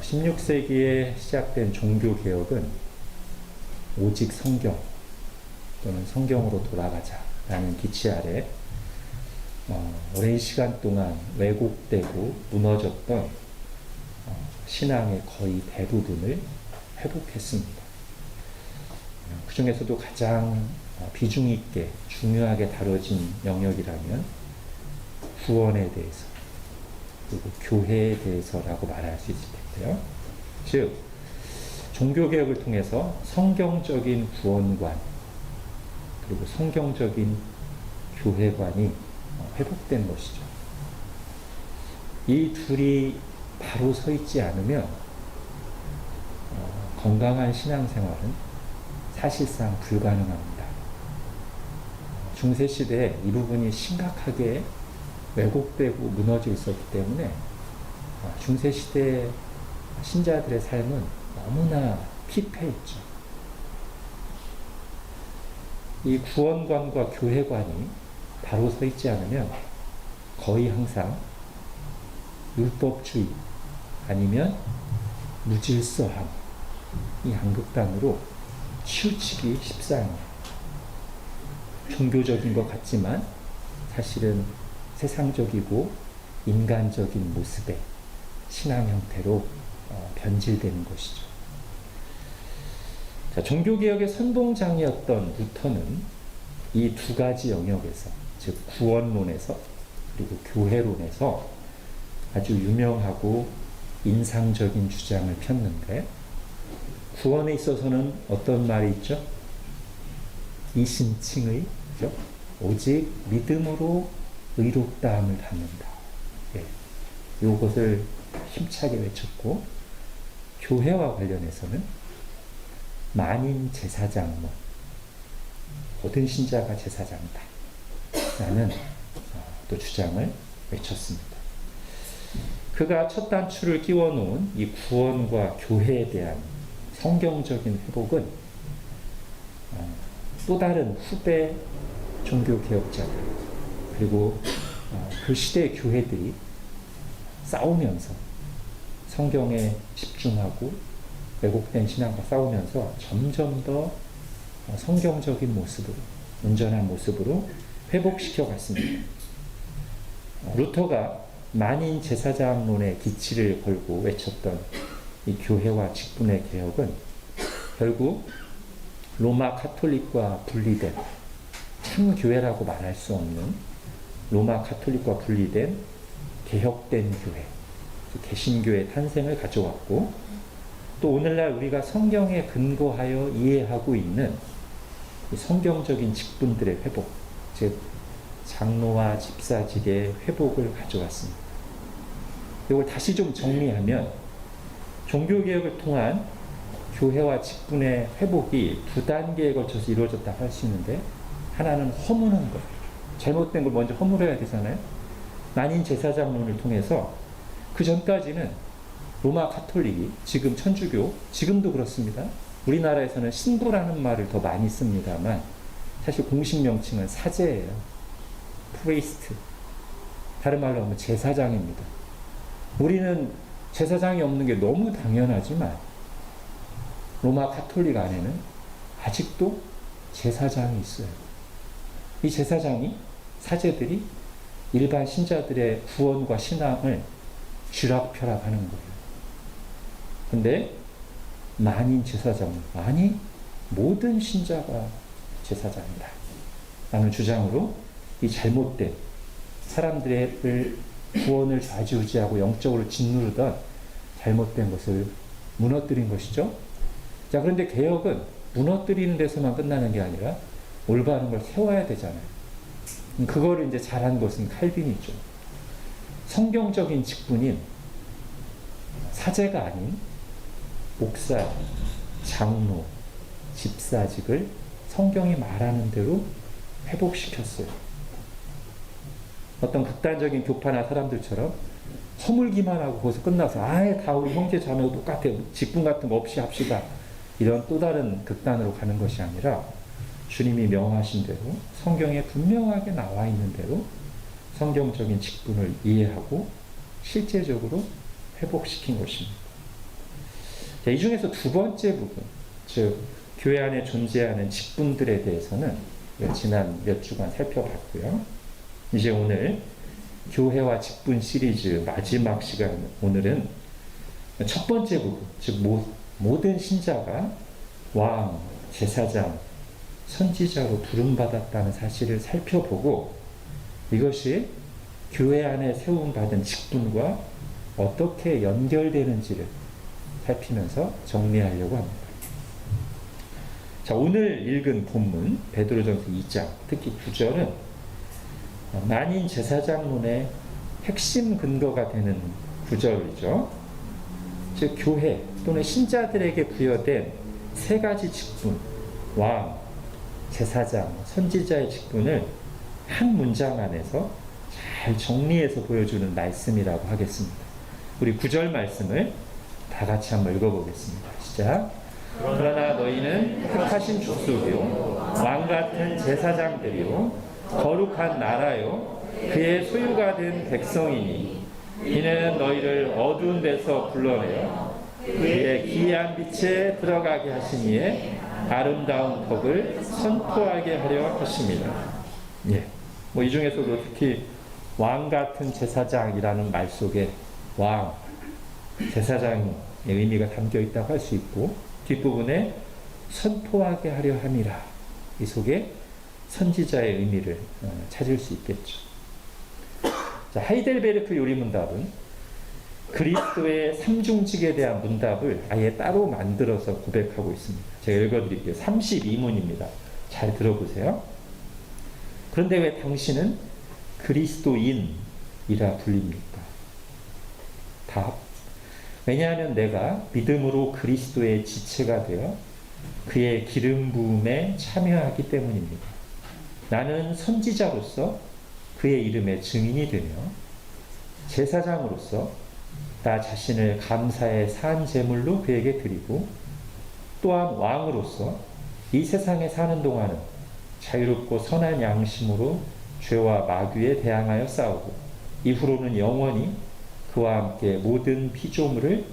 16세기에 시작된 종교개혁은 오직 성경 또는 성경으로 돌아가자라는 기치 아래 오랜 시간 동안 왜곡되고 무너졌던 신앙의 거의 대부분을 회복했습니다. 그 중에서도 가장 비중 있게 중요하게 다뤄진 영역이라면 구원에 대해서 그리고 교회에 대해서라고 말할 수 있을 텐데요. 즉 종교개혁을 통해서 성경적인 구원관 그리고 성경적인 교회관이 회복된 것이죠. 이 둘이 바로 서 있지 않으면 건강한 신앙생활은 사실상 불가능합니다. 중세시대에 이 부분이 심각하게 왜곡되고 무너져 있었기 때문에 중세시대 신자들의 삶은 너무나 피폐했죠. 이 구원관과 교회관이 바로 서 있지 않으면 거의 항상 율법주의 아니면 무질서함 이 양극단으로 치우치기 십상이에요. 종교적인 것 같지만 사실은 세상적이고 인간적인 모습의 신앙 형태로 변질되는 것이죠. 자, 종교개혁의 선봉장이었던 루터는 이 두 가지 영역에서, 즉 구원론에서 그리고 교회론에서 아주 유명하고 인상적인 주장을 폈는데, 구원에 있어서는 어떤 말이 있죠? 이신칭의, 그죠? 오직 믿음으로 의롭다함을 받는다. 예. 이것을 힘차게 외쳤고, 교회와 관련해서는 만인 제사장론, 모든 신자가 제사장이다 라는 또 주장을 외쳤습니다. 그가 첫 단추를 끼워놓은 이 구원과 교회에 대한 성경적인 회복은 또 다른 후배 종교개혁자들 그리고 그 시대의 교회들이 싸우면서 성경에 집중하고 왜곡된 신앙과 싸우면서 점점 더 성경적인 모습으로, 온전한 모습으로 회복시켜 갔습니다. 루터가 만인 제사장론의 기치를 걸고 외쳤던 이 교회와 직분의 개혁은 결국 로마 카톨릭과 분리된, 참 교회라고 말할 수 없는 로마 카톨릭과 분리된 개혁된 교회, 개신교의 탄생을 가져왔고, 또 오늘날 우리가 성경에 근거하여 이해하고 있는 성경적인 직분들의 회복, 즉 장로와 집사직의 회복을 가져왔습니다. 이걸 다시 좀 정리하면 종교개혁을 통한 교회와 직분의 회복이 두 단계에 걸쳐서 이루어졌다고 할 수 있는데, 하나는 허무는 것, 잘못된 걸 먼저 허물어야 되잖아요. 만인 제사장론을 통해서 그 전까지는 로마 카톨릭이, 지금 천주교, 지금도 그렇습니다. 우리나라에서는 신부라는 말을 더 많이 씁니다만 사실 공식 명칭은 사제예요. 프리스트. 다른 말로 하면 제사장입니다. 우리는 제사장이 없는 게 너무 당연하지만 로마 카톨릭 안에는 아직도 제사장이 있어요. 이 제사장이, 사제들이 일반 신자들의 구원과 신앙을 쥐락펴락하는 거예요. 근데 만인 제사장, 아니 모든 신자가 제사장이다 라는 주장으로 이 잘못된, 사람들의 구원을 좌지우지하고 영적으로 짓누르던 잘못된 것을 무너뜨린 것이죠. 자, 그런데 개혁은 무너뜨리는 데서만 끝나는 게 아니라 올바른 걸 세워야 되잖아요. 그거를 이제 잘한 것은 칼빈이죠. 성경적인 직분인 사제가 아닌 목사, 장로, 집사직을 성경이 말하는 대로 회복시켰어요. 어떤 극단적인 교파나 사람들처럼 허물기만 하고 거기서 끝나서 아예 다 우리 형제 자매도 똑같아, 직분 같은 거 없이 합시다, 이런 또 다른 극단으로 가는 것이 아니라 주님이 명하신 대로, 성경에 분명하게 나와 있는 대로 성경적인 직분을 이해하고 실제적으로 회복시킨 것입니다. 자, 이 중에서 두 번째 부분, 즉 교회 안에 존재하는 직분들에 대해서는 지난 몇 주간 살펴봤고요. 이제 오늘 교회와 직분 시리즈 마지막 시간, 오늘은 첫 번째 부분, 즉 모든 신자가 왕, 제사장, 선지자로 부름받았다는 사실을 살펴보고 이것이 교회 안에 세움받은 직분과 어떻게 연결되는지를 살피면서 정리하려고 합니다. 자, 오늘 읽은 본문 베드로전서 2장 특히 9절은 만인 제사장론의 핵심 근거가 되는 구절이죠. 즉 교회 또는 신자들에게 부여된 세 가지 직분, 왕, 제사장, 선지자의 직분을 한 문장 안에서 잘 정리해서 보여주는 말씀이라고 하겠습니다. 우리 9절 말씀을 다 같이 한번 읽어보겠습니다. 시작. 그러나 너희는 택하신 족속이요 왕같은 제사장들이요 거룩한 나라요 그의 소유가 된 백성이니 이는 너희를 어두운 데서 불러내어 그의 기이한 빛에 들어가게 하시니에 아름다운 덕을 선포하게 하려 하십니다. 예. 이 중에서도 특히 왕 같은 제사장이라는 말 속에 왕, 제사장의 의미가 담겨 있다고 할 수 있고 뒷부분에 선포하게 하려 함이라 이 속에 선지자의 의미를 찾을 수 있겠죠. 자, 하이델베르크 요리문답은 그리스도의 삼중직에 대한 문답을 아예 따로 만들어서 고백하고 있습니다. 제가 읽어드릴게요. 32문입니다. 잘 들어보세요. 그런데 왜 당신은 그리스도인이라 불립니까? 답. 왜냐하면 내가 믿음으로 그리스도의 지체가 되어 그의 기름 부음에 참여하기 때문입니다. 나는 선지자로서 그의 이름의 증인이 되며 제사장으로서 나 자신을 감사의 산 제물로 그에게 드리고 또한 왕으로서 이 세상에 사는 동안은 자유롭고 선한 양심으로 죄와 마귀에 대항하여 싸우고 이후로는 영원히 그와 함께 모든 피조물을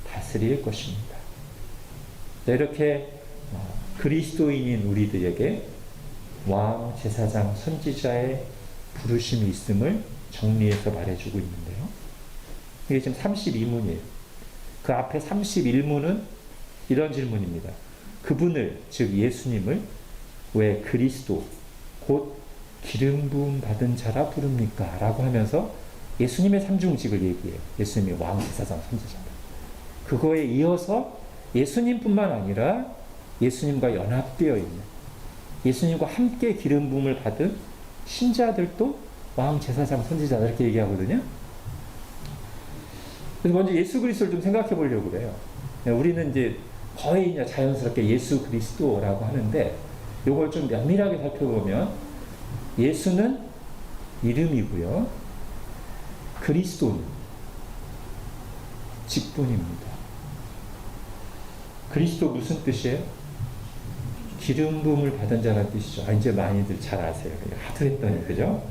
다스릴 것입니다. 이렇게 그리스도인인 우리들에게 왕, 제사장, 선지자의 부르심이 있음을 정리해서 말해주고 있는데요. 이게 지금 32문이에요. 그 앞에 31문은 이런 질문입니다. 그분을, 즉 예수님을 왜 그리스도, 곧 기름 부음 받은 자라 부릅니까? 라고 하면서 예수님의 삼중직을 얘기해요. 예수님이 왕, 제사장, 선지자다. 그거에 이어서 예수님뿐만 아니라 예수님과 연합되어 있는 예수님과 함께 기름 부음을 받은 신자들도 왕, 제사장, 선지자다 이렇게 얘기하거든요. 그래서 먼저 예수 그리스도를 좀 생각해 보려고 그래요. 우리는 이제 거의 그냥 자연스럽게 예수 그리스도라고 하는데 이걸 좀 면밀하게 살펴보면 예수는 이름이고요. 그리스도는 직분입니다. 그리스도 무슨 뜻이에요? 기름 부음을 받은 자라는 뜻이죠. 이제 많이들 잘 아세요. 하도 했더니, 그죠?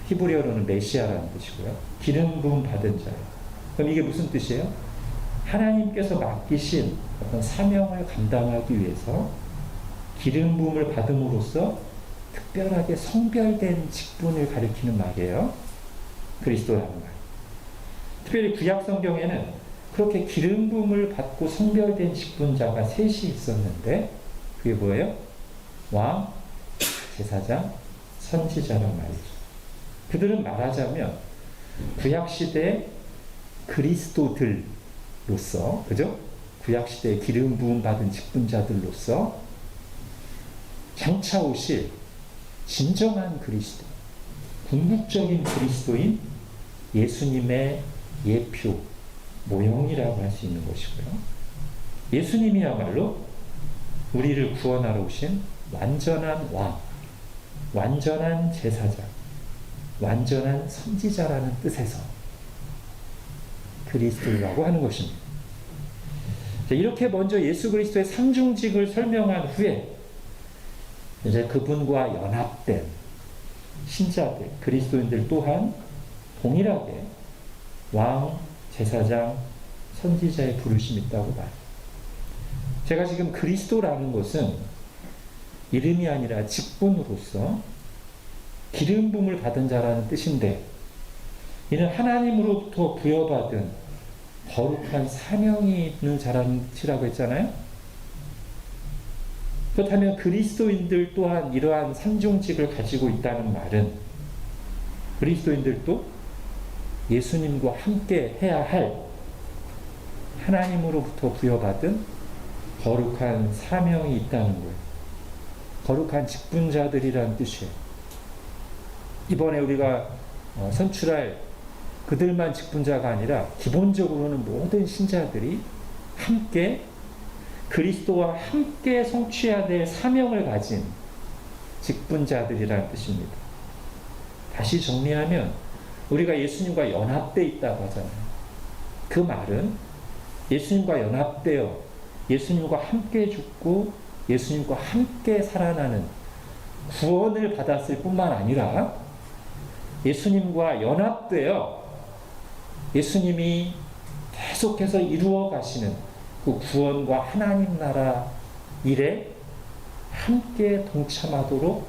히브리어로는 메시아라는 뜻이고요. 기름 부음 받은 자예요. 그럼 이게 무슨 뜻이에요? 하나님께서 맡기신 어떤 사명을 감당하기 위해서 기름 부음을 받음으로써 특별하게 성별된 직분을 가리키는 말이에요. 그리스도라는 말. 특별히 구약 성경에는 그렇게 기름 부음을 받고 성별된 직분자가 셋이 있었는데 그게 뭐예요? 왕, 제사장, 선지자란 말이죠. 그들은 말하자면 구약 시대의 그리스도들로서, 그죠? 구약 시대의 기름 부음 받은 직분자들로서 장차 오실 진정한 그리스도, 궁극적인 그리스도인 예수님의 예표, 모형이라고 할 수 있는 것이고요. 예수님이야말로 우리를 구원하러 오신 완전한 왕, 완전한 제사장, 완전한 선지자라는 뜻에서 그리스도라고 하는 것입니다. 이렇게 먼저 예수 그리스도의 삼중직을 설명한 후에 이제 그분과 연합된 신자들, 그리스도인들 또한 동일하게 왕, 제사장, 선지자의 부르심이 있다고 봐요. 제가 지금 그리스도라는 것은 이름이 아니라 직분으로서 기름 부음을 받은 자라는 뜻인데, 이는 하나님으로부터 부여받은 거룩한 사명이 있는 자라는 뜻이라고 했잖아요. 그렇다면 그리스도인들 또한 이러한 상종직을 가지고 있다는 말은 그리스도인들도 예수님과 함께 해야 할 하나님으로부터 부여받은 거룩한 사명이 있다는 거예요. 거룩한 직분자들이라는 뜻이에요. 이번에 우리가 선출할 그들만 직분자가 아니라 기본적으로는 모든 신자들이 함께 그리스도와 함께 성취해야 될 사명을 가진 직분자들이라는 뜻입니다. 다시 정리하면 우리가 예수님과 연합되어 있다고 하잖아요. 그 말은 예수님과 연합되어 예수님과 함께 죽고 예수님과 함께 살아나는 구원을 받았을 뿐만 아니라 예수님과 연합되어 예수님이 계속해서 이루어 가시는 그 구원과 하나님 나라 일에 함께 동참하도록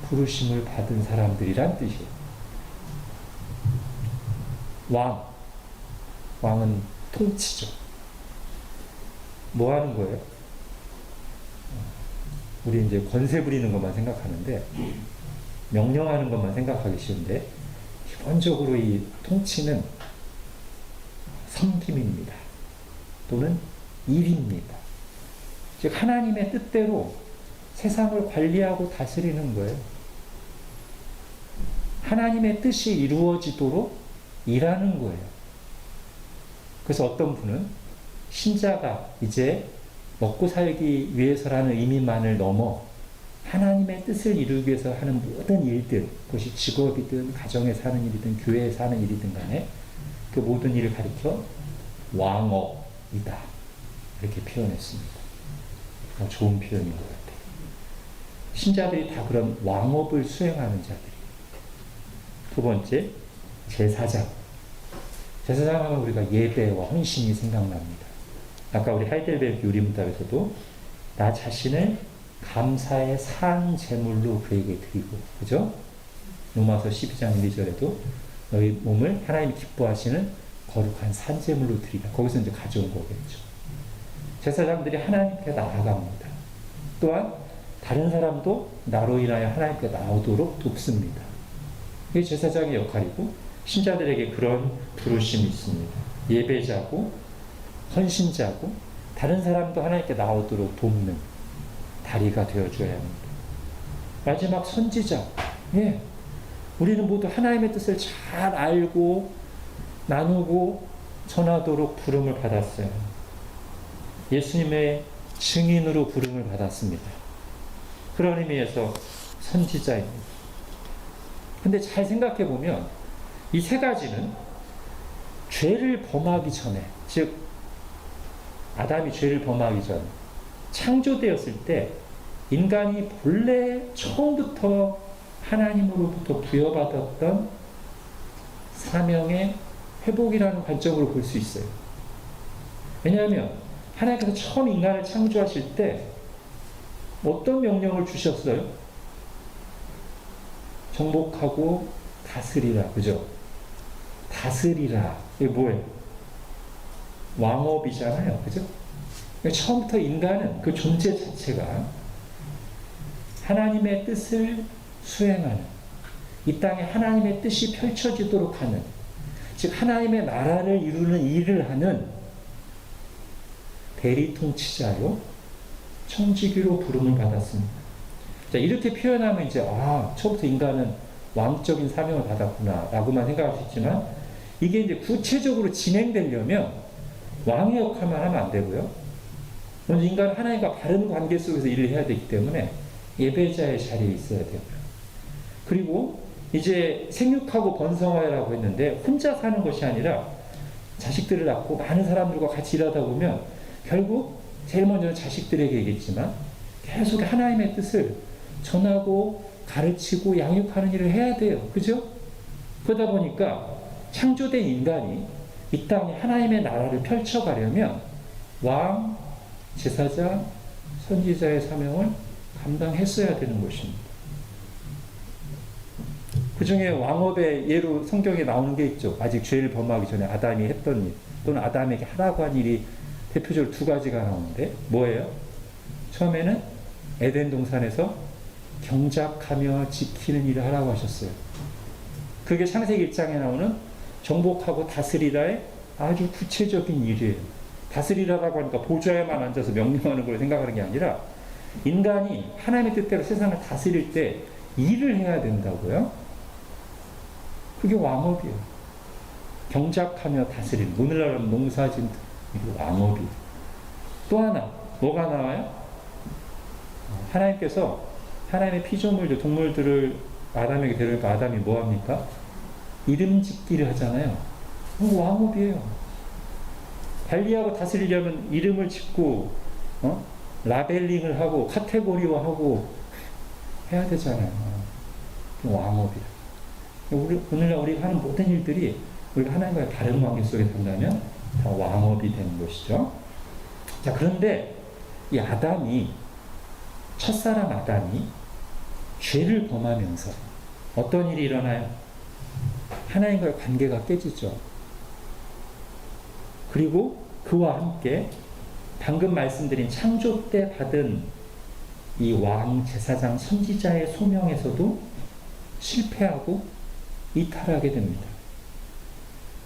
부르심을 받은 사람들이란 뜻이에요. 왕은 통치죠. 뭐 하는 거예요? 우리 이제 권세 부리는 것만 생각하는데, 명령하는 것만 생각하기 쉬운데, 기본적으로 이 통치는 섬김입니다. 또는 일입니다. 즉 하나님의 뜻대로 세상을 관리하고 다스리는 거예요. 하나님의 뜻이 이루어지도록 일하는 거예요. 그래서 어떤 분은 신자가 이제 먹고 살기 위해서라는 의미만을 넘어 하나님의 뜻을 이루기 위해서 하는 모든 일들, 그것이 직업이든 가정에서 하는 일이든 교회에서 하는 일이든 간에 그 모든 일을 가리켜 왕업이다, 이렇게 표현했습니다. 좋은 표현인 것 같아요. 신자들이 다 그런 왕업을 수행하는 자들이에요. 두 번째, 제사장. 제사장 하면 우리가 예배와 헌신이 생각납니다. 아까 우리 하이델베르크 유리문답에서도 나 자신을 감사의 산 제물로 그에게 드리고, 그죠? 로마서 12장 1절에도 너희 몸을 하나님 기뻐하시는 거룩한 산 제물로 드리라. 거기서 이제 가져온 거겠죠. 제사장들이 하나님께 나아갑니다. 또한 다른 사람도 나로 인하여 하나님께 나오도록 돕습니다. 이게 제사장의 역할이고, 신자들에게 그런 부르심이 있습니다. 예배자고 헌신자고 다른 사람도 하나님께 나오도록 돕는 다리가 되어줘야 합니다. 마지막 선지자. 예, 우리는 모두 하나님의 뜻을 잘 알고 나누고 전하도록 부름을 받았어요. 예수님의 증인으로 부름을 받았습니다. 그런 의미에서 선지자입니다. 근데 잘 생각해 보면 이 세 가지는 죄를 범하기 전에, 즉 아담이 죄를 범하기 전 창조되었을 때 인간이 본래 처음부터 하나님으로부터 부여받았던 사명의 회복이라는 관점으로 볼 수 있어요. 왜냐하면 하나님께서 처음 인간을 창조하실 때 어떤 명령을 주셨어요? 정복하고 다스리라, 그죠? 다스리라. 이게 뭐예요? 왕업이잖아요, 그죠? 그러니까 처음부터 인간은 그 존재 자체가 하나님의 뜻을 수행하는, 이 땅에 하나님의 뜻이 펼쳐지도록 하는, 즉 하나님의 나라를 이루는 일을 하는 대리 통치자로 청지기로 부름을 받았습니다. 자, 이렇게 표현하면 이제 처음부터 인간은 왕적인 사명을 받았구나 라고만 생각할 수 있지만, 이게 이제 구체적으로 진행되려면 왕의 역할만 하면 안 되고요. 먼저 인간은 하나님과 바른 관계 속에서 일을 해야 되기 때문에 예배자의 자리에 있어야 되고요. 그리고 이제 생육하고 번성하라고 했는데 혼자 사는 것이 아니라 자식들을 낳고 많은 사람들과 같이 일하다 보면 결국 제일 먼저는 자식들에게 얘기했지만 계속 하나님의 뜻을 전하고 가르치고 양육하는 일을 해야 돼요. 그죠? 그러다 보니까 창조된 인간이 이 땅에 하나님의 나라를 펼쳐가려면 왕, 제사장, 선지자의 사명을 감당했어야 되는 것입니다. 그 중에 왕업의 예로 성경에 나오는 게 있죠. 아직 죄를 범하기 전에 아담이 했던 일, 또는 아담에게 하라고 한 일이 대표적으로 두 가지가 나오는데 뭐예요? 처음에는 에덴 동산에서 경작하며 지키는 일을 하라고 하셨어요. 그게 창세기 1장에 나오는 정복하고 다스리라의 아주 구체적인 일이에요. 다스리라라고 하니까 보좌에만 앉아서 명령하는 걸 생각하는 게 아니라 인간이 하나님의 뜻대로 세상을 다스릴 때 일을 해야 된다고요. 그게 왕업이에요. 경작하며 다스리는, 오늘날 농사짓는 이게 왕업이에요. 또 하나 뭐가 나와요? 하나님께서 하나님의 피조물들, 동물들을 아담에게 데려오니까 아담이 뭐합니까? 이름 짓기를 하잖아요. 왕업이에요. 관리하고 다스리려면 이름을 짓고 라벨링을 하고 카테고리화하고 해야 되잖아요. 왕업이에요. 오늘날 우리가 하는 모든 일들이 우리가 하나님과의 다른 관계 속에 든다면 다 왕업이 되는 것이죠. 자, 그런데 이 아담이, 첫사람 아담이 죄를 범하면서 어떤 일이 일어나요? 하나님과의 관계가 깨지죠. 그리고 그와 함께 방금 말씀드린 창조 때 받은 이 왕, 제사장, 선지자의 소명에서도 실패하고 이탈하게 됩니다.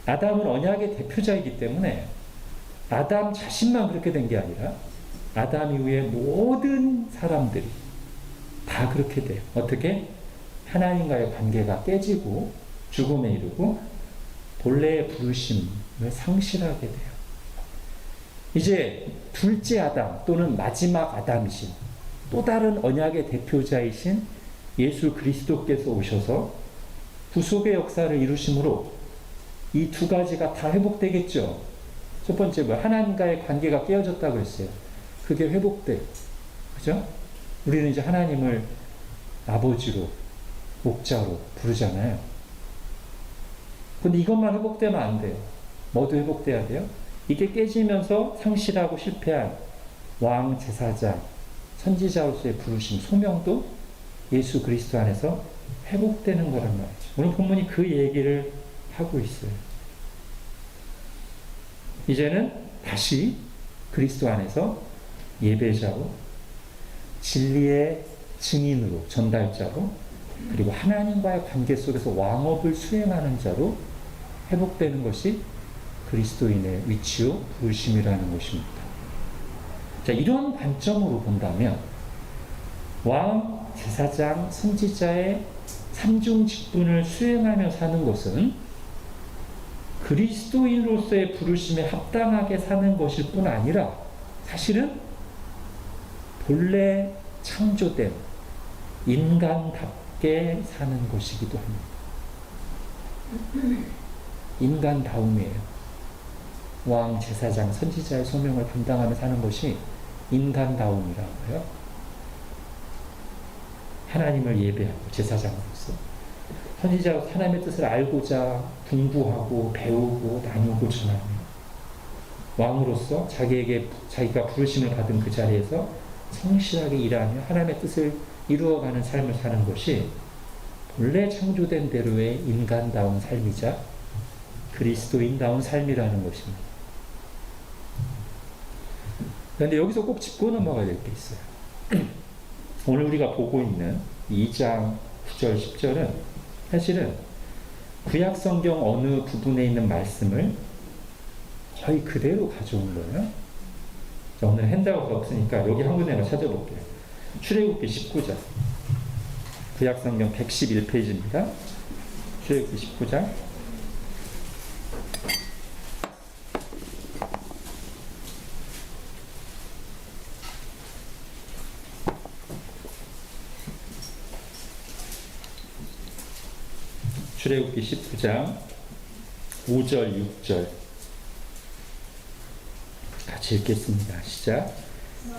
아담은 언약의 대표자이기 때문에 아담 자신만 그렇게 된 게 아니라 아담 이후에 모든 사람들이 다 그렇게 돼요. 어떻게? 하나님과의 관계가 깨지고 죽음에 이르고 본래의 부르심을 상실하게 돼요. 이제 둘째 아담 또는 마지막 아담이신 또 다른 언약의 대표자이신 예수 그리스도께서 오셔서 구속의 역사를 이루심으로 이 두 가지가 다 회복되겠죠. 첫 번째 하나님과의 관계가 깨어졌다고 했어요. 그게 회복돼. 그죠? 우리는 이제 하나님을 아버지로, 목자로 부르잖아요. 근데 이것만 회복되면 안 돼요. 뭐도 회복돼야 돼요? 이게 깨지면서 상실하고 실패한 왕, 제사장, 선지자로서의 부르심, 소명도 예수 그리스도 안에서 회복되는 거란 말이죠. 오늘 본문이 그 얘기를 하고 있어요. 이제는 다시 그리스도 안에서 예배자로, 진리의 증인으로, 전달자로, 그리고 하나님과의 관계 속에서 왕업을 수행하는 자로 회복되는 것이 그리스도인의 위치요 부르심이라는 것입니다. 자, 이런 관점으로 본다면 왕, 제사장, 선지자의 삼중 직분을 수행하며 사는 것은 그리스도인으로서의 부르심에 합당하게 사는 것일 뿐 아니라 사실은 본래 창조된 인간답게 사는 것이기도 합니다. 인간다움이에요. 왕, 제사장, 선지자의 소명을 감당하며 사는 것이 인간다움이라고요. 하나님을 예배하고 제사장으로서 선지자로 하나님의 뜻을 알고자 분부하고 배우고 나누고 전하며 왕으로서 자기가 부르심을 받은 그 자리에서 성실하게 일하며 하나님의 뜻을 이루어가는 삶을 사는 것이 본래 창조된 대로의 인간다운 삶이자 그리스도인다운 삶이라는 것입니다. 그런데 여기서 꼭 짚고 넘어가야 될 게 있어요. 오늘 우리가 보고 있는 2장 9절 10절은 사실은 구약 성경 어느 부분에 있는 말씀을 거의 그대로 가져온 거예요. 자, 오늘 핸드아웃 없으니까 여기 한 군데만 찾아볼게요. 출애굽기 19장, 구약 성경 111페이지입니다. 출애굽기 19장. 출애굽기 19장 5절 6절 같이 읽겠습니다. 시작.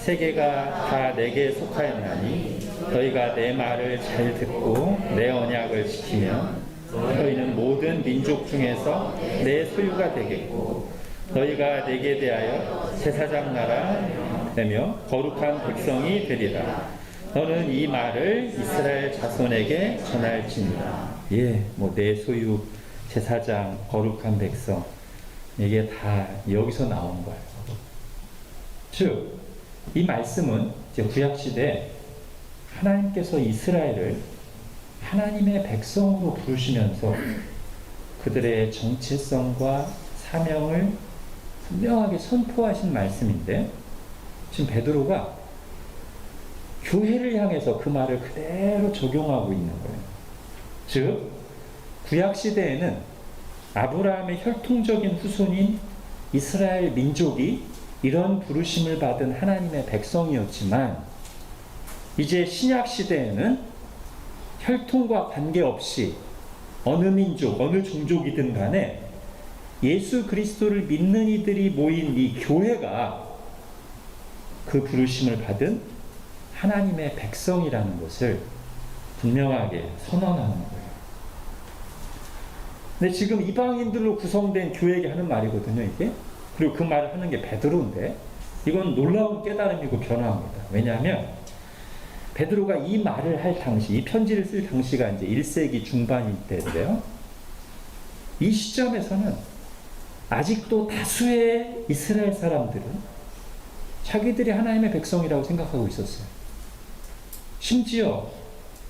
세계가 다 내게 속하였나니 너희가 내 말을 잘 듣고 내 언약을 지키면 너희는 모든 민족 중에서 내 소유가 되겠고 너희가 내게 대하여 제사장 나라되며 거룩한 백성이 되리라. 너는 이 말을 이스라엘 자손에게 전할지니라. 뭐 내 소유, 제사장, 거룩한 백성, 이게 다 여기서 나온 거예요. 즉, 이 말씀은 이제 구약시대 하나님께서 이스라엘을 하나님의 백성으로 부르시면서 그들의 정체성과 사명을 분명하게 선포하신 말씀인데, 지금 베드로가 교회를 향해서 그 말을 그대로 적용하고 있는 거예요. 즉, 구약시대에는 아브라함의 혈통적인 후손인 이스라엘 민족이 이런 부르심을 받은 하나님의 백성이었지만, 이제 신약시대에는 혈통과 관계없이 어느 민족, 어느 종족이든 간에 예수 그리스도를 믿는 이들이 모인 이 교회가 그 부르심을 받은 하나님의 백성이라는 것을 분명하게 선언하는 거예요. 근데 지금 이방인들로 구성된 교회에게 하는 말이거든요, 이게. 그리고 그 말을 하는 게 베드로인데, 이건 놀라운 깨달음이고 변화입니다. 왜냐하면 베드로가 이 말을 할 당시, 이 편지를 쓸 당시가 이제 1세기 중반일 때인데요. 이 시점에서는 아직도 다수의 이스라엘 사람들은 자기들이 하나님의 백성이라고 생각하고 있었어요. 심지어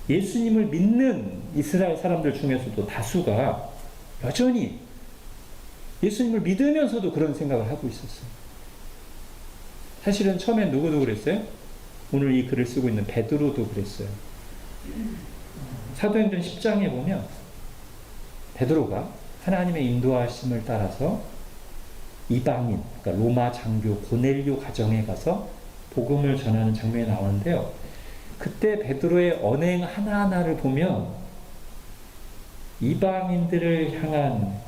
예수님을 믿는 이스라엘 사람들 중에서도 다수가 여전히 예수님을 믿으면서도 그런 생각을 하고 있었어요. 사실은 처음엔 누구도 그랬어요? 오늘 이 글을 쓰고 있는 베드로도 그랬어요. 사도행전 10장에 보면 베드로가 하나님의 인도하심을 따라서 이방인, 그러니까 로마 장교 고넬료 가정에 가서 복음을 전하는 장면이 나오는데요. 그때 베드로의 언행 하나하나를 보면 이방인들을 향한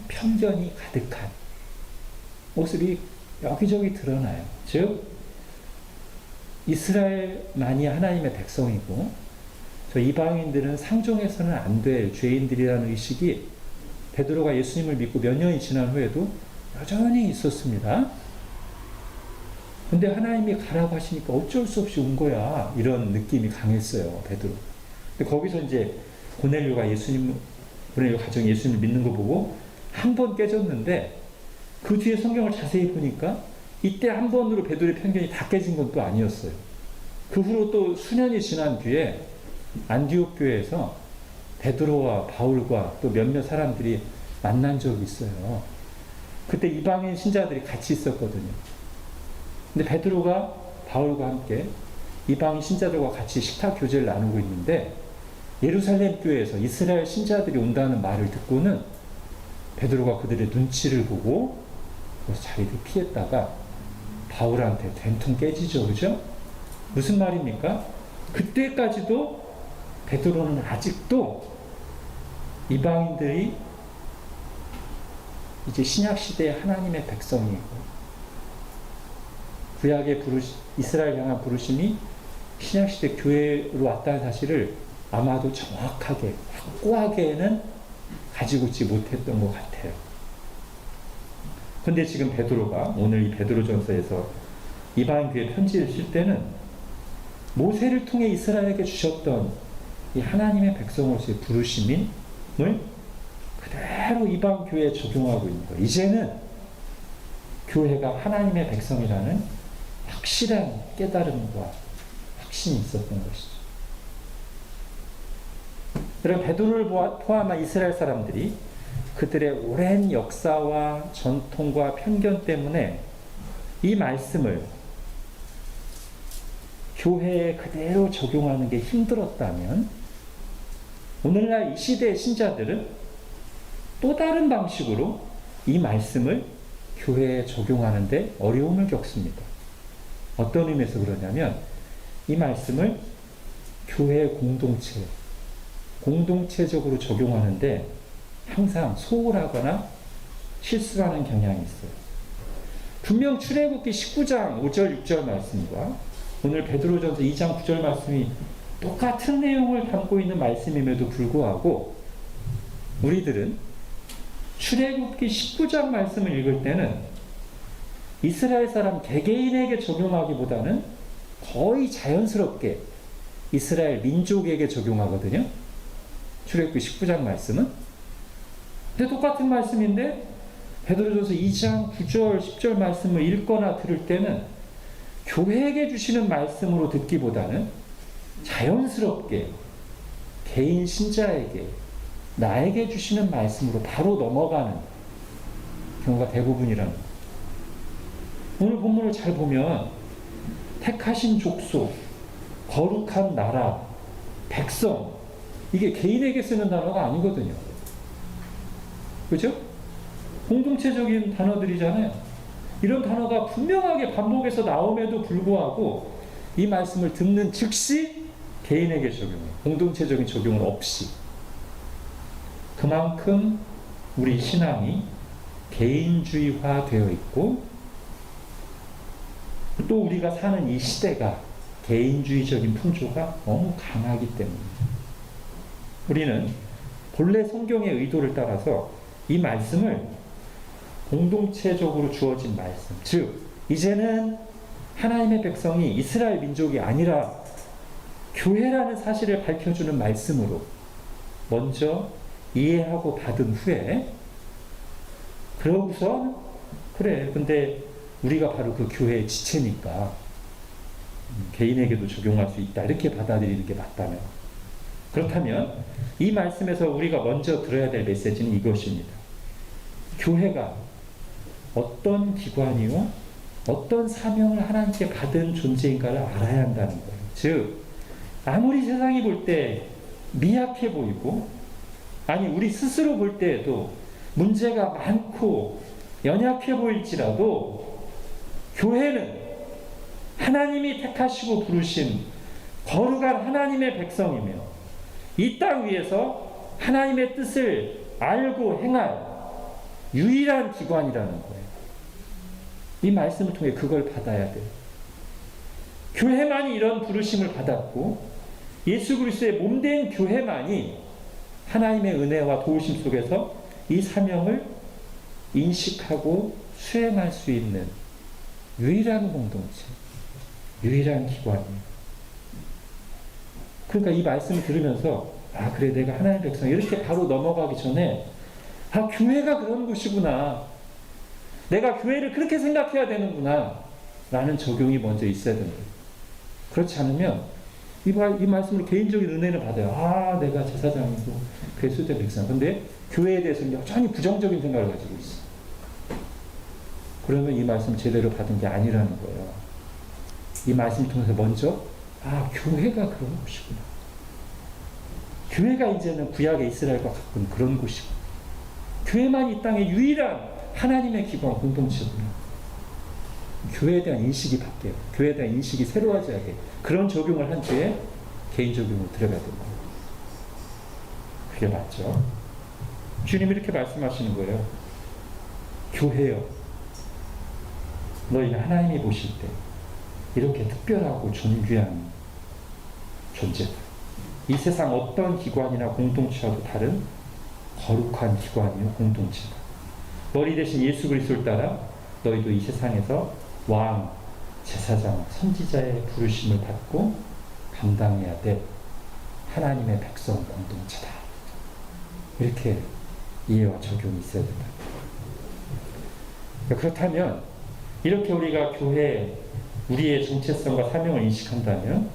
편견이 가득한 모습이 여기저기 드러나요. 즉, 이스라엘만이 하나님의 백성이고 저 이방인들은 상종해서는 안 될 죄인들이라는 의식이 베드로가 예수님을 믿고 몇 년이 지난 후에도 여전히 있었습니다. 근데 하나님이 가라고 하시니까 어쩔 수 없이 온 거야. 이런 느낌이 강했어요, 베드로. 근데 거기서 이제 고넬료 가정이 예수님을 믿는 거 보고 한 번 깨졌는데, 그 뒤에 성경을 자세히 보니까 이때 한 번으로 베드로의 편견이 다 깨진 건 또 아니었어요. 그 후로 또 수년이 지난 뒤에 안디옥 교회에서 베드로와 바울과 또 몇몇 사람들이 만난 적이 있어요. 그때 이방인 신자들이 같이 있었거든요. 근데 베드로가 바울과 함께 이방인 신자들과 같이 식탁 교제를 나누고 있는데, 예루살렘 교회에서 이스라엘 신자들이 온다는 말을 듣고는 베드로가 그들의 눈치를 보고 그래서 자기들이 피했다가 바울한테 된통 깨지죠. 그죠? 무슨 말입니까? 그때까지도 베드로는 아직도 이방인들이 이제 신약시대의 하나님의 백성이고, 구약의 이스라엘 향한 부르심이 신약시대 교회로 왔다는 사실을 아마도 정확하게, 확고하게는 가지고 있지 못했던 것 같아요. 근데 지금 베드로가 오늘 이 베드로전서에서 이방인 교회 편지를 쓸 때는 모세를 통해 이스라엘에게 주셨던 이 하나님의 백성으로서의 부르심을 그대로 이방 교회에 적용하고 있는 거예요. 이제는 교회가 하나님의 백성이라는 확실한 깨달음과 확신이 있었던 것이죠. 그럼 베드로를 포함한 이스라엘 사람들이 그들의 오랜 역사와 전통과 편견 때문에 이 말씀을 교회에 그대로 적용하는 게 힘들었다면, 오늘날 이 시대의 신자들은 또 다른 방식으로 이 말씀을 교회에 적용하는데 어려움을 겪습니다. 어떤 의미에서 그러냐면, 이 말씀을 교회 공동체적으로 적용하는데 항상 소홀하거나 실수하는 경향이 있어요. 분명 출애굽기 19장 5절 6절 말씀과 오늘 베드로전서 2장 9절 말씀이 똑같은 내용을 담고 있는 말씀임에도 불구하고 우리들은 출애굽기 19장 말씀을 읽을 때는 이스라엘 사람 개개인에게 적용하기보다는 거의 자연스럽게 이스라엘 민족에게 적용하거든요. 출애굽기 19장 말씀은. 근데 똑같은 말씀인데 베드로전서 2장 9절 10절 말씀을 읽거나 들을 때는 교회에게 주시는 말씀으로 듣기보다는 자연스럽게 개인 신자에게 나에게 주시는 말씀으로 바로 넘어가는 경우가 대부분이라는 거예요. 오늘 본문을 잘 보면 택하신 족속, 거룩한 나라, 백성, 이게 개인에게 쓰는 단어가 아니거든요. 그죠? 공동체적인 단어들이잖아요. 이런 단어가 분명하게 반복해서 나옴에도 불구하고 이 말씀을 듣는 즉시 개인에게 적용해요. 공동체적인 적용은 없이. 그만큼 우리 신앙이 개인주의화 되어 있고 또 우리가 사는 이 시대가 개인주의적인 풍조가 너무 강하기 때문입니다. 우리는 본래 성경의 의도를 따라서 이 말씀을 공동체적으로 주어진 말씀, 즉 이제는 하나님의 백성이 이스라엘 민족이 아니라 교회라는 사실을 밝혀주는 말씀으로 먼저 이해하고 받은 후에 그러고서 그래 근데 우리가 바로 그 교회의 지체니까 개인에게도 적용할 수 있다 이렇게 받아들이는 게 맞다면, 그렇다면 이 말씀에서 우리가 먼저 들어야 될 메시지는 이것입니다. 교회가 어떤 기관이요 어떤 사명을 하나님께 받은 존재인가를 알아야 한다는 거예요. 즉 아무리 세상이 볼 때 미약해 보이고 아니 우리 스스로 볼 때에도 문제가 많고 연약해 보일지라도 교회는 하나님이 택하시고 부르신 거룩한 하나님의 백성이며 이 땅 위에서 하나님의 뜻을 알고 행할 유일한 기관이라는 거예요. 이 말씀을 통해 그걸 받아야 돼요. 교회만이 이런 부르심을 받았고 예수 그리스도의 몸된 교회만이 하나님의 은혜와 도우심 속에서 이 사명을 인식하고 수행할 수 있는 유일한 공동체, 유일한 기관이에요. 그러니까 이 말씀을 들으면서 아 그래 내가 하나님의 백성 이렇게 바로 넘어가기 전에 아 교회가 그런 곳이구나, 내가 교회를 그렇게 생각해야 되는구나 라는 적용이 먼저 있어야 된다. 그렇지 않으면 이 말씀으로 개인적인 은혜를 받아요. 아 내가 제사장이고 그리스도의 백성, 근데 교회에 대해서는 여전히 부정적인 생각을 가지고 있어. 그러면 이 말씀 제대로 받은 게 아니라는 거예요. 이 말씀을 통해서 먼저 아 교회가 그런 곳이구나, 교회가 이제는 구약의 이스라엘과 가끔 그런 곳이구나, 교회만 이 땅의 유일한 하나님의 기관 공동체구나, 교회에 대한 인식이 바뀌어요. 교회에 대한 인식이 새로워져야 돼. 그런 적용을 한 뒤에 개인 적용으로 들어가야 됩니다. 그게 맞죠? 주님이 이렇게 말씀하시는 거예요. 교회여, 너희는 하나님이 보실 때 이렇게 특별하고 존귀한 존재다. 이 세상 어떤 기관이나 공동체와도 다른 거룩한 기관이요 공동체다. 너희 대신 예수 그리스도를 따라 너희도 이 세상에서 왕, 제사장, 선지자의 부르심을 받고 감당해야 될 하나님의 백성 공동체다. 이렇게 이해와 적용이 있어야 된다. 그렇다면 이렇게 우리가 교회 우리의 정체성과 사명을 인식한다면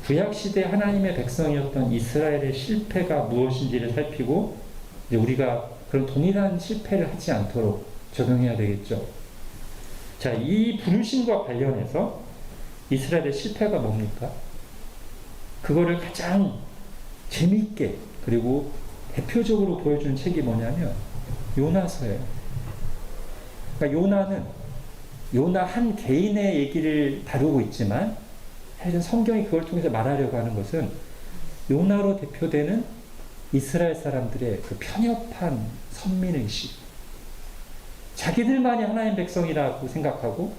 구약시대 하나님의 백성이었던 이스라엘의 실패가 무엇인지를 살피고 이제 우리가 그런 동일한 실패를 하지 않도록 적용해야 되겠죠. 자, 이 부르심과 관련해서 이스라엘의 실패가 뭡니까? 그거를 가장 재미있게 그리고 대표적으로 보여주는 책이 뭐냐면 요나서예요. 그러니까 요나 한 개인의 얘기를 다루고 있지만 사실은 성경이 그걸 통해서 말하려고 하는 것은 요나로 대표되는 이스라엘 사람들의 그 편협한 선민의식, 자기들만이 하나님 백성이라고 생각하고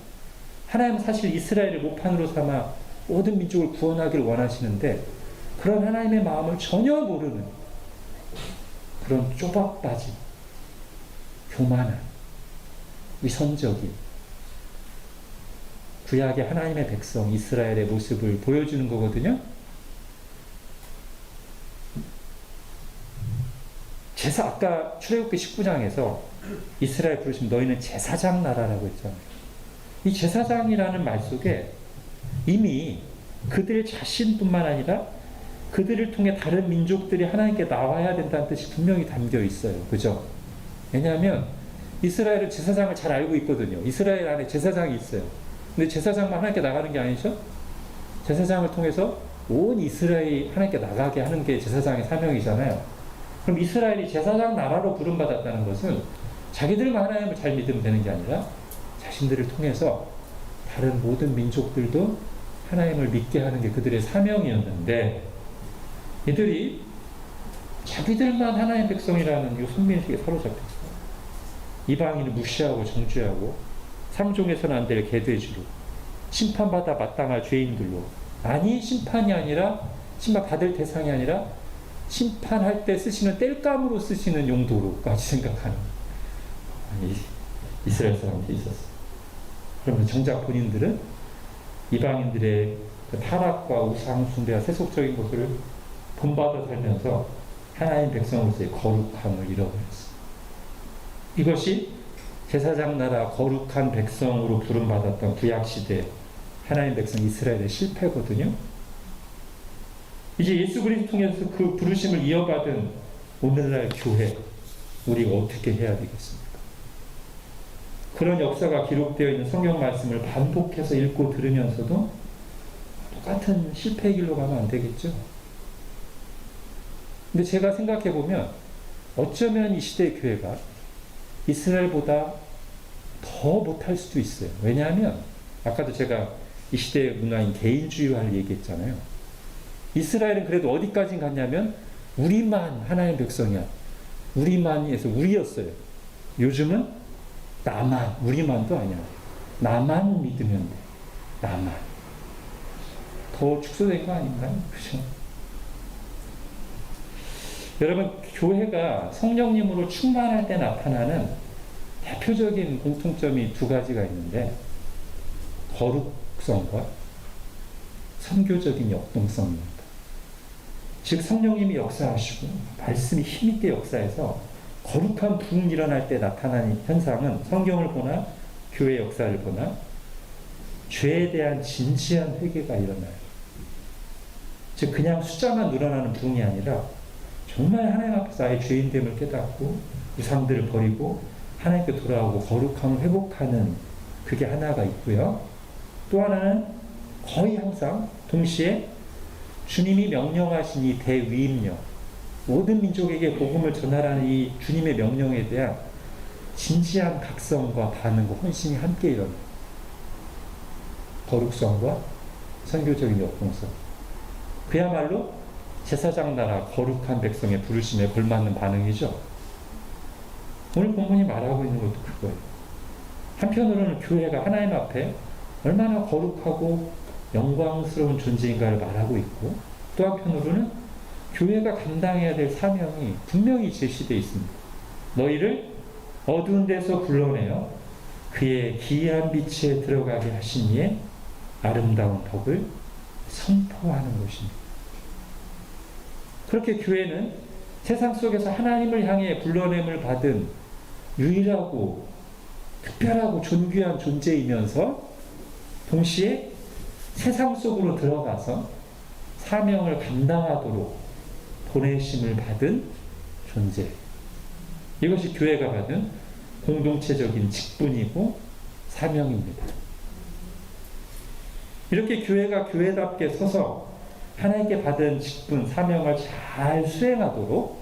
하나님은 사실 이스라엘을 모판으로 삼아 모든 민족을 구원하기를 원하시는데 그런 하나님의 마음을 전혀 모르는 그런 쪼박빠진, 교만한, 위선적인 구약의 하나님의 백성 이스라엘의 모습을 보여주는 거거든요. 아까 출애굽기 19장에서 이스라엘 부르시면 너희는 제사장 나라라고 했잖아요. 이 제사장이라는 말 속에 이미 그들 자신뿐만 아니라 그들을 통해 다른 민족들이 하나님께 나와야 된다는 뜻이 분명히 담겨 있어요. 그죠? 왜냐하면 이스라엘은 제사장을 잘 알고 있거든요. 이스라엘 안에 제사장이 있어요. 근데 제사장만 하나님께 나가는 게 아니죠? 제사장을 통해서 온 이스라엘이 하나님께 나가게 하는 게 제사장의 사명이잖아요. 그럼 이스라엘이 제사장 나라로 부름받았다는 것은 자기들만 하나님을 잘 믿으면 되는 게 아니라 자신들을 통해서 다른 모든 민족들도 하나님을 믿게 하는 게 그들의 사명이었는데, 이들이 자기들만 하나님 백성이라는 이 선민식에 사로잡혔어요. 이방인을 무시하고 정죄하고 상종해서는 안 될 개돼지로, 심판받아 마땅할 죄인들로, 아니 심판이 아니라 심판받을 대상이 아니라 심판할 때 쓰시는 땔감으로 쓰시는 용도로까지 생각하는 이스라엘 사람들이 있었어요. 그러면 정작 본인들은 이방인들의 그 타락과 우상 숭배와 세속적인 것을 본받아 살면서 하나님 백성으로서의 거룩함을 잃어버렸어요. 이것이 제사장 나라 거룩한 백성으로 부름받았던 구약시대 하나님 백성 이스라엘의 실패거든요. 이제 예수 그리스도 통해서 그 부르심을 이어받은 오늘날 교회, 우리가 어떻게 해야 되겠습니까? 그런 역사가 기록되어 있는 성경 말씀을 반복해서 읽고 들으면서도 똑같은 실패의 길로 가면 안 되겠죠? 근데 제가 생각해 보면 어쩌면 이 시대의 교회가 이스라엘보다 더 못할 수도 있어요. 왜냐하면 아까도 제가 이 시대의 문화인 개인주의화를 얘기했잖아요. 이스라엘은 그래도 어디까지 갔냐면 우리만 하나님의 백성이야. 우리만에서 우리였어요. 요즘은 나만, 우리만도 아니야. 나만 믿으면 돼. 나만. 더 축소된 거 아닌가요? 그죠? 여러분, 교회가 성령님으로 충만할 때 나타나는 대표적인 공통점이 두 가지가 있는데, 거룩성과 선교적인 역동성입니다. 즉 성령님이 역사하시고 말씀이 힘있게 역사해서 거룩한 부흥이 일어날 때 나타나는 현상은 성경을 보나 교회 역사를 보나 죄에 대한 진지한 회개가 일어나요. 즉 그냥 숫자만 늘어나는 부흥이 아니라 정말 하나님 앞에서 아예 죄인됨을 깨닫고 우상들을 버리고 하나님께 돌아오고 거룩함을 회복하는 그게 하나가 있고요. 또 하나는 거의 항상 동시에 주님이 명령하신 이 대위임령, 모든 민족에게 복음을 전하라는 이 주님의 명령에 대한 진지한 각성과 반응과 헌신이 함께 일어나요. 거룩성과 선교적인 역동성. 그야말로 제사장 나라 거룩한 백성의 부르심에 걸맞는 반응이죠. 오늘 본문이 말하고 있는 것도 그거예요. 한편으로는 교회가 하나님 앞에 얼마나 거룩하고 영광스러운 존재인가를 말하고 있고, 또 한편으로는 교회가 감당해야 될 사명이 분명히 제시되어 있습니다. 너희를 어두운 데서 불러내어 그의 기이한 빛에 들어가게 하신 이의 아름다운 덕을 선포하는 것입니다. 그렇게 교회는 세상 속에서 하나님을 향해 불러냄을 받은 유일하고 특별하고 존귀한 존재이면서 동시에 세상 속으로 들어가서 사명을 감당하도록 보내심을 받은 존재. 이것이 교회가 받은 공동체적인 직분이고 사명입니다. 이렇게 교회가 교회답게 서서 하나님께 받은 직분, 사명을 잘 수행하도록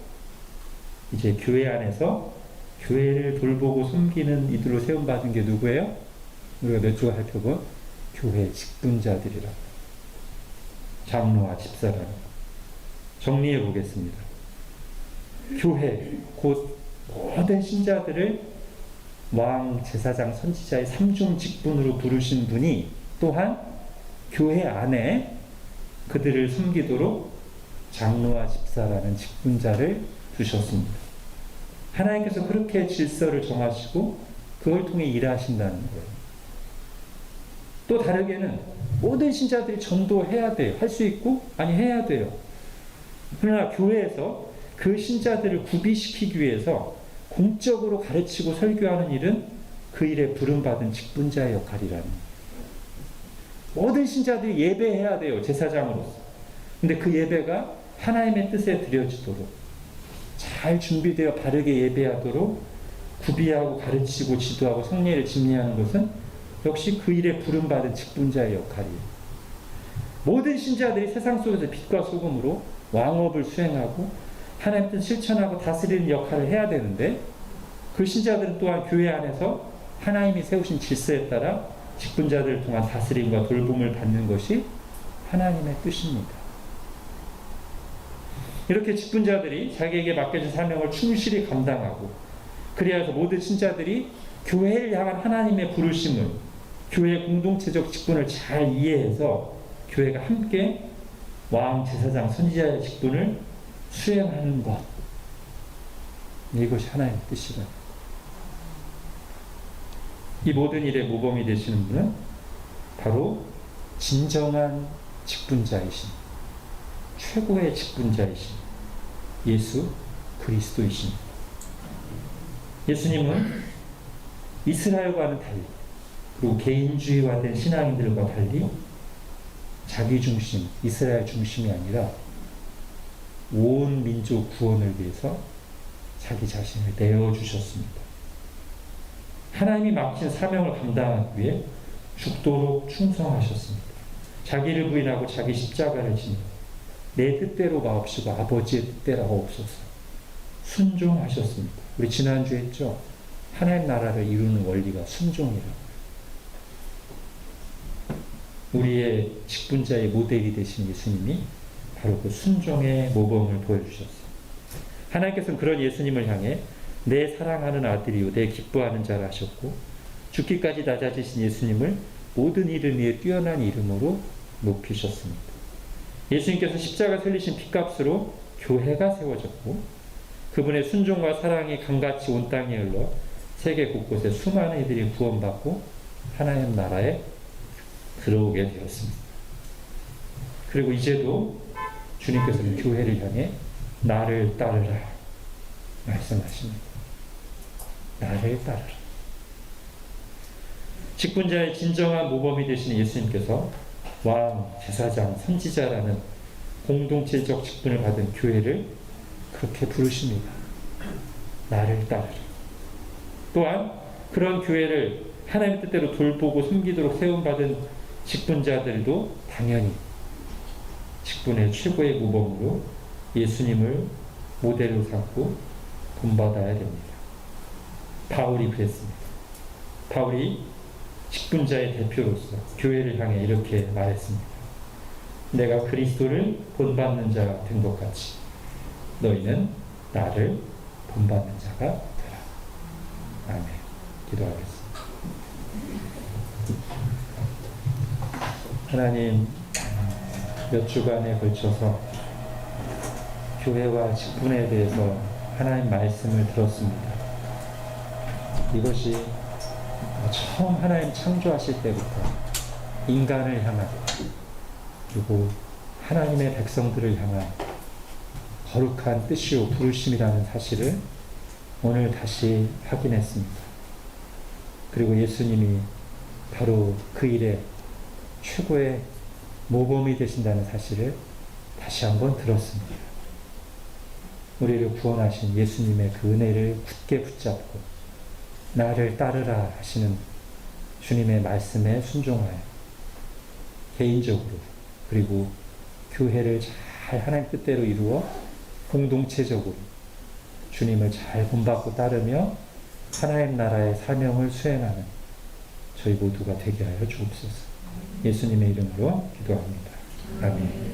이제 교회 안에서 교회를 돌보고 섬기는 이들로 세움받은 게 누구예요? 우리가 몇 주가 살펴본 교회 직분자들이라. 장로와 집사라. 정리해 보겠습니다. 교회, 곧 모든 신자들을 왕, 제사장, 선지자의 삼중 직분으로 부르신 분이 또한 교회 안에 그들을 섬기도록 장로와 집사라는 직분자를 두셨습니다. 하나님께서 그렇게 질서를 정하시고 그걸 통해 일하신다는 거예요. 또 다르게는 모든 신자들이 전도해야 돼요. 할 수 있고 아니 해야 돼요. 그러나 교회에서 그 신자들을 구비시키기 위해서 공적으로 가르치고 설교하는 일은 그 일에 부름받은 직분자의 역할이라는 거예요. 모든 신자들이 예배해야 돼요. 제사장으로서. 근데 그 예배가 하나님의 뜻에 드려지도록 잘 준비되어 바르게 예배하도록 구비하고 가르치고 지도하고 성례를 집례하는 것은 역시 그 일에 부름받은 직분자의 역할이에요. 모든 신자들이 세상 속에서 빛과 소금으로 왕업을 수행하고 하나님 뜻 실천하고 다스리는 역할을 해야 되는데 그 신자들은 또한 교회 안에서 하나님이 세우신 질서에 따라 직분자들을 통한 다스림과 돌봄을 받는 것이 하나님의 뜻입니다. 이렇게 직분자들이 자기에게 맡겨진 사명을 충실히 감당하고 그래야 해서 모든 신자들이 교회를 향한 하나님의 부르심을 교회의 공동체적 직분을 잘 이해해서 교회가 함께 왕, 제사장, 선지자의 직분을 수행하는 것, 이것이 하나님의 뜻이다. 이 모든 일의 모범이 되시는 분은 바로 진정한 직분자이신, 최고의 직분자이신 예수 그리스도이십니다. 예수님은 이스라엘과는 달리 그리고 개인주의화된 신앙인들과 달리 자기 중심, 이스라엘 중심이 아니라 온 민족 구원을 위해서 자기 자신을 내어주셨습니다. 하나님이 맡긴 사명을 감당하기 위해 죽도록 충성하셨습니다. 자기를 부인하고 자기 십자가를 지니 내 뜻대로 마옵시고 아버지의 뜻대로 하옵소서 순종하셨습니다. 우리 지난주에 했죠. 하나님 나라를 이루는 원리가 순종이라고. 우리의 직분자의 모델이 되신 예수님이 바로 그 순종의 모범을 보여주셨어요. 하나님께서는 그런 예수님을 향해 내 사랑하는 아들이요 내 기뻐하는 자라 하셨고 죽기까지 낮아지신 예수님을 모든 이름 위에 뛰어난 이름으로 높이셨습니다. 예수님께서 십자가 살리신 피값으로 교회가 세워졌고 그분의 순종과 사랑이 강같이 온 땅에 흘러 세계 곳곳에 수많은 이들이 구원받고 하나님 나라에 들어오게 되었습니다. 그리고 이제도 주님께서는 교회를 향해 나를 따르라 말씀하십니다. 나를 따르라. 직분자의 진정한 모범이 되시는 예수님께서 왕, 제사장, 선지자라는 공동체적 직분을 받은 교회를 그렇게 부르십니다. 나를 따르라. 또한 그런 교회를 하나님의 뜻대로 돌보고 섬기도록 세움받은 직분자들도 당연히 직분의 최고의 모범으로 예수님을 모델로 삼고 본받아야 됩니다. 바울이 그랬습니다. 바울이 직분자의 대표로서 교회를 향해 이렇게 말했습니다. 내가 그리스도를 본받는 자가 된 것 같이 너희는 나를 본받는 자가 되라. 아멘. 기도하겠습니다. 하나님, 몇 주간에 걸쳐서 교회와 직분에 대해서 하나님 말씀을 들었습니다. 이것이 처음 하나님 창조하실 때부터 인간을 향한 그리고 하나님의 백성들을 향한 거룩한 뜻이요 부르심이라는 사실을 오늘 다시 확인했습니다. 그리고 예수님이 바로 그 일에 최고의 모범이 되신다는 사실을 다시 한번 들었습니다. 우리를 구원하신 예수님의 그 은혜를 굳게 붙잡고 나를 따르라 하시는 주님의 말씀에 순종하여 개인적으로 그리고 교회를 잘 하나님 뜻대로 이루어 공동체적으로 주님을 잘 본받고 따르며 하나님 나라의 사명을 수행하는 저희 모두가 되게 하여 주옵소서. 예수님의 이름으로 기도합니다. 아멘.